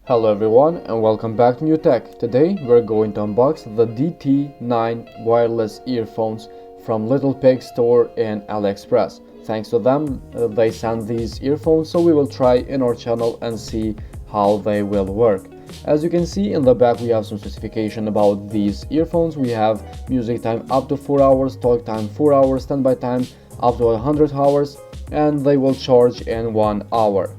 Hello everyone and welcome back to New Tech. Today we're going to unbox the DT-9 wireless earphones from Little Pig store in AliExpress. Thanks to them, they sent these earphones, so we will try in our channel and see how they will work. As you can see in the back, we have some specification about these earphones. We have music time up to 4 hours, talk time 4 hours, standby time up to 100 hours, and they will charge in 1 hour.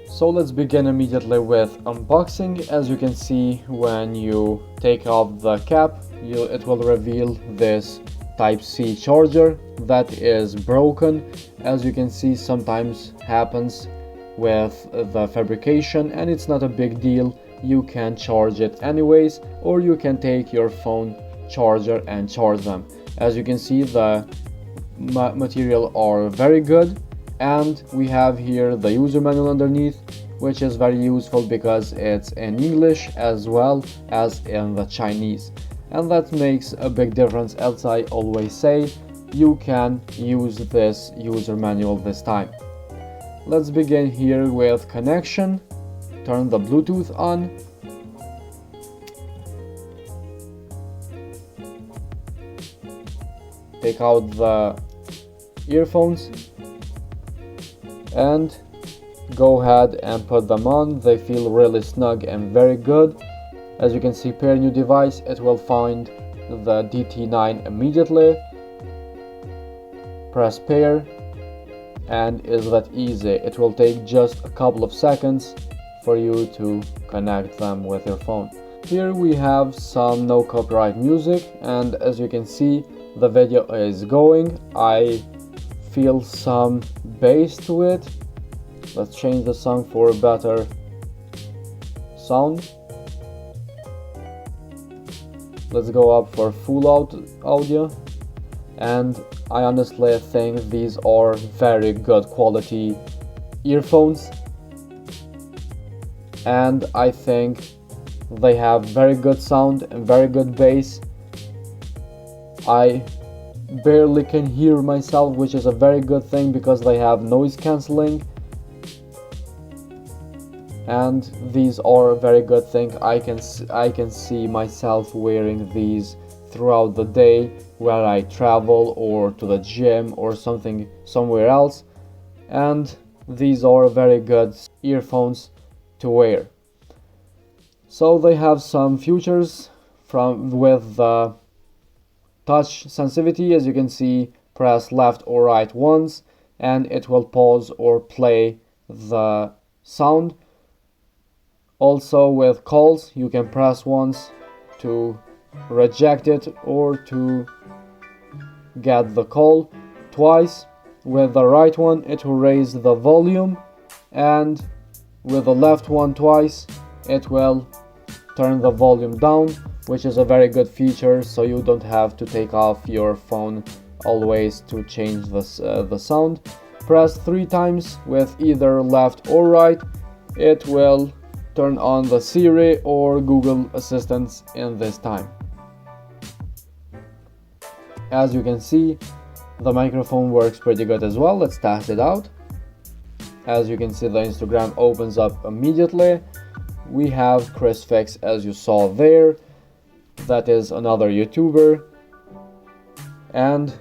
So let's begin immediately with unboxing. As you can see, when you take off the cap, it will reveal this Type-C charger that is broken. As you can see, sometimes happens with the fabrication, and it's not a big deal. You can charge it anyways, or you can take your phone charger and charge them. As you can see, the material are very good. And we have here the user manual underneath, which is very useful because it's in English as well as in the Chinese, and that makes a big difference. As I always say, you can use this user manual this time. Let's begin here with connection. Turn the Bluetooth on. Take out the earphones and go ahead and put them on. They feel really snug and very good. As you can see, pair new device, it will find the DT-9 immediately. Press pair, and is that easy. It will take just a couple of seconds for you to connect them with your phone. Here we have some no copyright music, and as you can see, the video is going. I feel some bass to it. Let's change the song for a better sound. Let's go up for full audio, and I honestly think these are very good quality earphones, and I think they have very good sound and very good bass. I barely can hear myself, which is a very good thing because they have noise cancelling, and these are a very good thing. I can see myself wearing these throughout the day where I travel or to the gym or somewhere else, and these are very good earphones to wear. So they have some features with the touch sensitivity. As you can see, press left or right once and it will pause or play the sound. Also with calls, you can press once to reject it or to get the call. Twice with the right one, it will raise the volume, and with the left one twice, it will turn the volume down, which is a very good feature, so you don't have to take off your phone always to change the sound. Press 3 times with either left or right, it will turn on the Siri or Google Assistants in this time. As you can see, the microphone works pretty good as well. Let's test it out. As you can see, the Instagram opens up immediately. We have Chris Fix, as you saw there. That is another YouTuber, and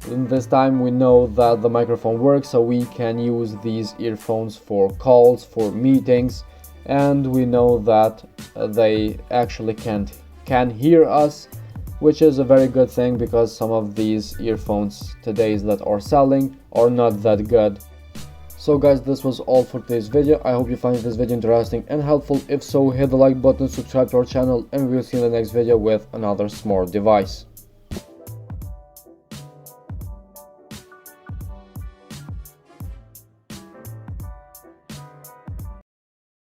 in this time we know that the microphone works, so we can use these earphones for calls, for meetings, and we know that they actually can hear us, which is a very good thing because some of these earphones today that are selling are not that good. So guys, this was all for today's video. I hope you find this video interesting and helpful. If so, hit the like button, subscribe to our channel, and we will see you in the next video with another smart device.